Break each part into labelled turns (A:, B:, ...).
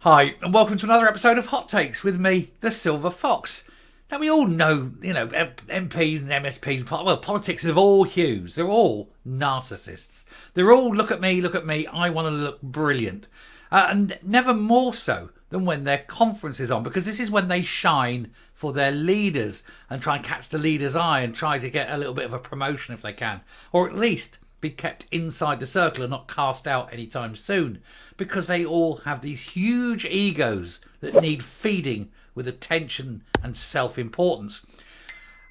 A: Hi, and welcome to another episode of Hot Takes with me, the Silver Fox. Now, we all know, MPs and MSPs, well, politics of all hues, they're all narcissists. They're all, look at me, I want to look brilliant. And never more so than when their conference is on, because this is when they shine for their leaders and try and catch the leader's eye and try to get a little bit of a promotion if they can. Or at least be kept inside the circle and not cast out anytime soon, because they all have these huge egos that need feeding with attention and self-importance.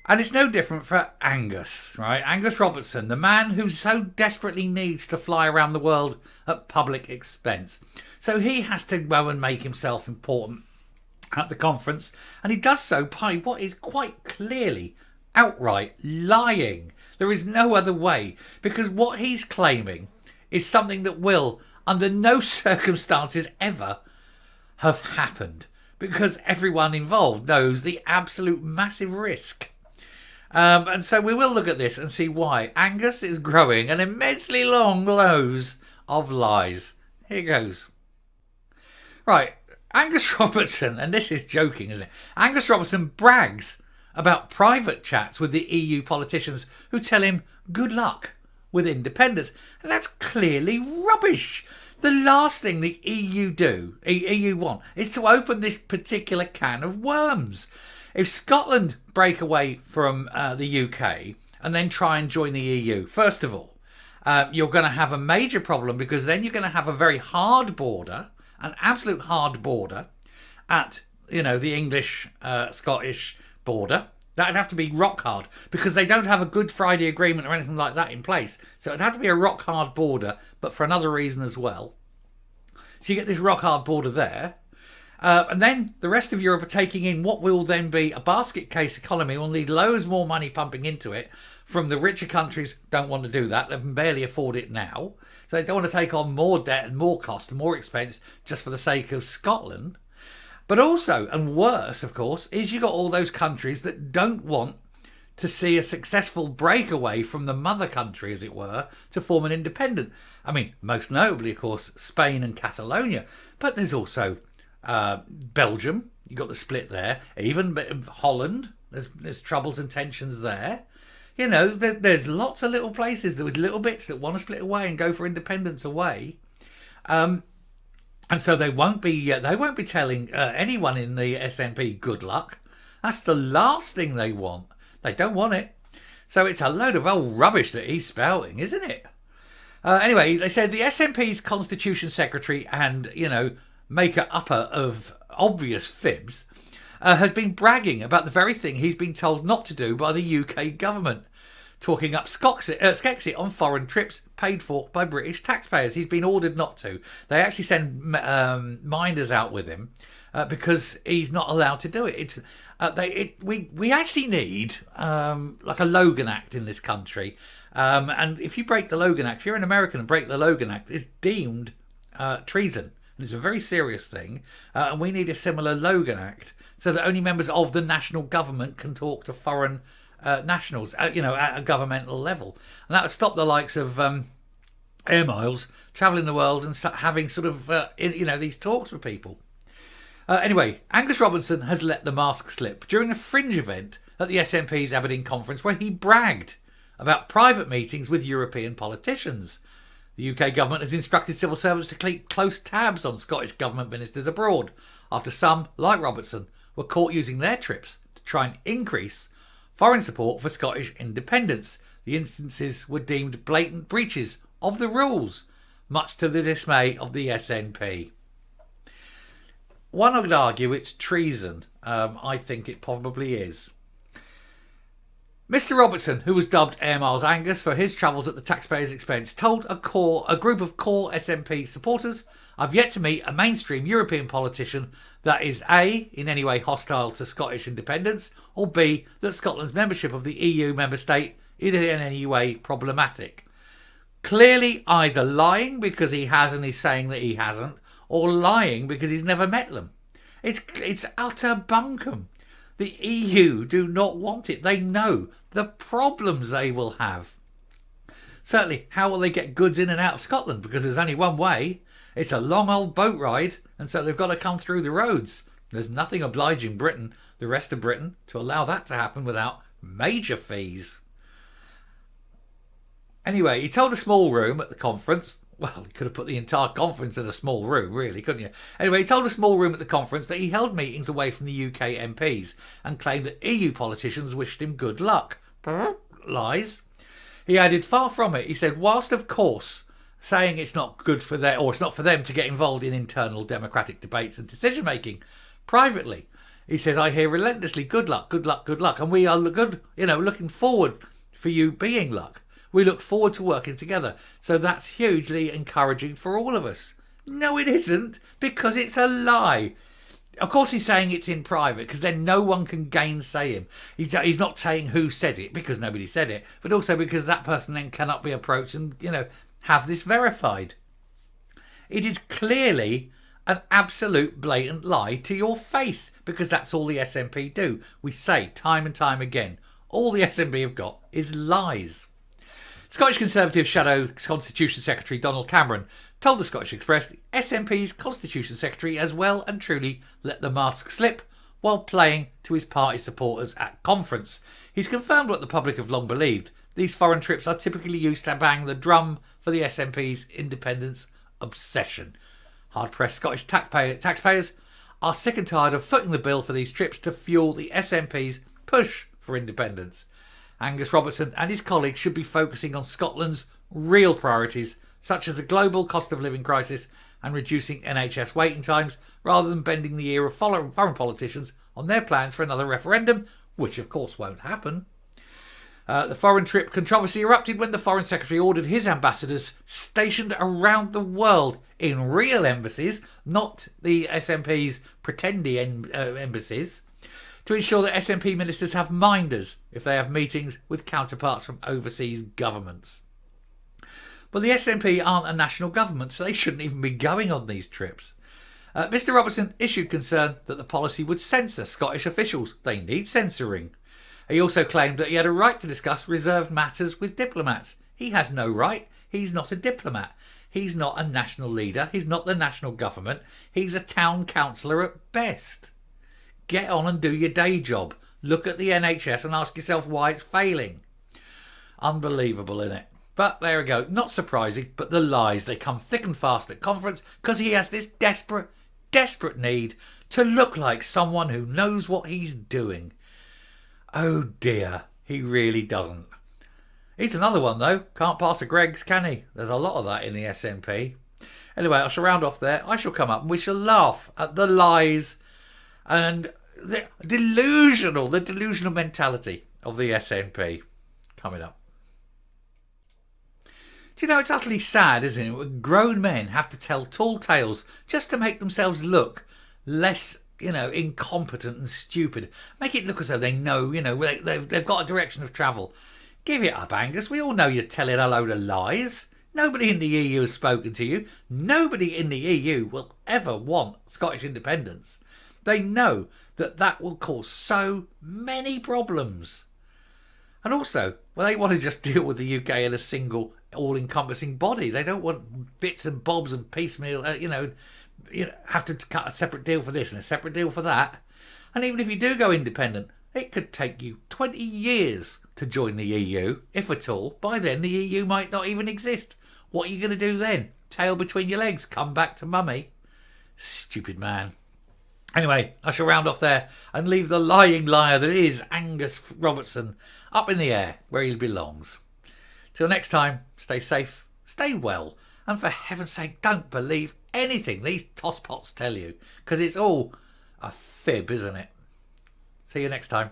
A: And it's no different for Angus, right? Angus Robertson, the man who so desperately needs to fly around the world at public expense. So he has to go and make himself important at the conference, and he does so by what is quite clearly outright lying. There is no other way, because what he's claiming is something that will, under no circumstances ever, have happened, because everyone involved knows the absolute massive risk. And so we will look at this and see why Angus is growing an immensely long nose of lies. Here goes. Right, Angus Robertson, and this is joking, isn't it? Angus Robertson brags about private chats with the EU politicians who tell him good luck with independence. And that's clearly rubbish. The last thing the EU want, is to open this particular can of worms. If Scotland break away from the UK and then try and join the EU, first of all, you're going to have a major problem, because then you're going to have a very hard border, an absolute hard border at, the English-Scottish border. That'd have to be rock hard, because they don't have a Good Friday Agreement or anything like that in place. So it'd have to be a rock hard border, but for another reason as well. So you get this rock hard border there. And then the rest of Europe are taking in what will then be a basket case economy. We'll need loads more money pumping into it from the richer countries. Don't want to do that. They can barely afford it now. So they don't want to take on more debt and more cost and more expense just for the sake of Scotland. But also, and worse, of course, is you got all those countries that don't want to see a successful breakaway from the mother country, as it were, to form an independent. I mean, most notably, of course, Spain and Catalonia. But there's also Belgium. You've got the split there. Even Holland. There's troubles and tensions there. There's lots of little places with little bits that want to split away and go for independence away. And so they won't be telling anyone in the SNP good luck. That's the last thing they want. They don't want it. So it's a load of old rubbish that he's spouting, isn't it? Anyway, they said the SNP's Constitution Secretary and, maker-upper of obvious fibs has been bragging about the very thing he's been told not to do by the UK government, talking up Skexit on foreign trips paid for by British taxpayers. He's been ordered not to. They actually send minders out with him because he's not allowed to do it. We actually need like a Logan Act in this country. And if you break the Logan Act, if you're an American and break the Logan Act, it's deemed treason. And it's a very serious thing. And we need a similar Logan Act so that only members of the national government can talk to foreign nationals, at a governmental level. And that would stop the likes of Air Miles travelling the world and having sort of, these talks with people. Anyway, Angus Robertson has let the mask slip during a fringe event at the SNP's Aberdeen conference, where he bragged about private meetings with European politicians. The UK government has instructed civil servants to keep close tabs on Scottish government ministers abroad, after some, like Robertson, were caught using their trips to try and increase foreign support for Scottish independence. The instances were deemed blatant breaches of the rules, much to the dismay of the SNP. One would argue it's treason. I think it probably is. Mr. Robertson, who was dubbed Air Miles Angus for his travels at the taxpayers' expense, told a group of core SNP supporters, "I've yet to meet a mainstream European politician that is A, in any way hostile to Scottish independence, or B, that Scotland's membership of the EU member state is in any way problematic." Clearly either lying because he has and he's saying that he hasn't, or lying because he's never met them. It's utter bunkum. The EU do not want it. They know the problems they will have. Certainly, how will they get goods in and out of Scotland? Because there's only one way. It's a long old boat ride and so they've got to come through the roads. There's nothing obliging the rest of Britain, to allow that to happen without major fees. Anyway, he told a small room at the conference. Well, he could have put the entire conference in a small room, really, couldn't you? Anyway, he told a small room at the conference that he held meetings away from the UK MPs and claimed that EU politicians wished him good luck. Lies. He added, far from it. He said, whilst of course saying it's not good for them, or it's not for them to get involved in internal democratic debates and decision making privately, he said, I hear relentlessly good luck, good luck, good luck, and we are looking forward for you being luck. We look forward to working together. So that's hugely encouraging for all of us. No, it isn't, because it's a lie. Of course he's saying it's in private, because then no one can gainsay him. He's not saying who said it, because nobody said it, but also because that person then cannot be approached and, have this verified. It is clearly an absolute blatant lie to your face, because that's all the SNP do. We say time and time again, all the SNP have got is lies. Scottish Conservative Shadow Constitution Secretary Donald Cameron told the Scottish Express the SNP's Constitution Secretary has well and truly let the mask slip while playing to his party supporters at conference. He's confirmed what the public have long believed. These foreign trips are typically used to bang the drum for the SNP's independence obsession. Hard-pressed Scottish taxpayers are sick and tired of footing the bill for these trips to fuel the SNP's push for independence. Angus Robertson and his colleagues should be focusing on Scotland's real priorities, such as the global cost of living crisis and reducing NHS waiting times, rather than bending the ear of foreign politicians on their plans for another referendum, which of course won't happen. The foreign trip controversy erupted when the Foreign Secretary ordered his ambassadors stationed around the world in real embassies, not the SNP's pretendy embassies, to ensure that SNP ministers have minders if they have meetings with counterparts from overseas governments. But the SNP aren't a national government, so they shouldn't even be going on these trips. Mr Robertson issued concern that the policy would censor Scottish officials. They need censoring. He also claimed that he had a right to discuss reserved matters with diplomats. He has no right. He's not a diplomat. He's not a national leader. He's not the national government. He's a town councillor at best. Get on and do your day job. Look at the NHS and ask yourself why it's failing. Unbelievable, isn't it? But there we go. Not surprising, but the lies, they come thick and fast at conference because he has this desperate need to look like someone who knows what he's doing. Oh dear, he really doesn't. He's another one though. Can't pass a Greggs, can he? There's a lot of that in the SNP. Anyway, I shall round off there. I shall come up and we shall laugh at the lies and the delusional mentality of the SNP coming up. Do you know, it's utterly sad, isn't it, when grown men have to tell tall tales just to make themselves look less, incompetent and stupid. Make it look as though they know, they've got a direction of travel. Give it up, Angus. We all know you're telling a load of lies. Nobody in the EU has spoken to you. Nobody in the EU will ever want Scottish independence. They know that will cause so many problems. And also, they want to just deal with the UK in a single, all-encompassing body. They don't want bits and bobs and piecemeal, have to cut a separate deal for this and a separate deal for that. And even if you do go independent, it could take you 20 years to join the EU, if at all. By then, the EU might not even exist. What are you going to do then? Tail between your legs, come back to mummy? Stupid man. Anyway, I shall round off there and leave the lying liar that is Angus Robertson up in the air where he belongs. Till next time, stay safe, stay well, and for heaven's sake, don't believe anything these tosspots tell you, because it's all a fib, isn't it? See you next time.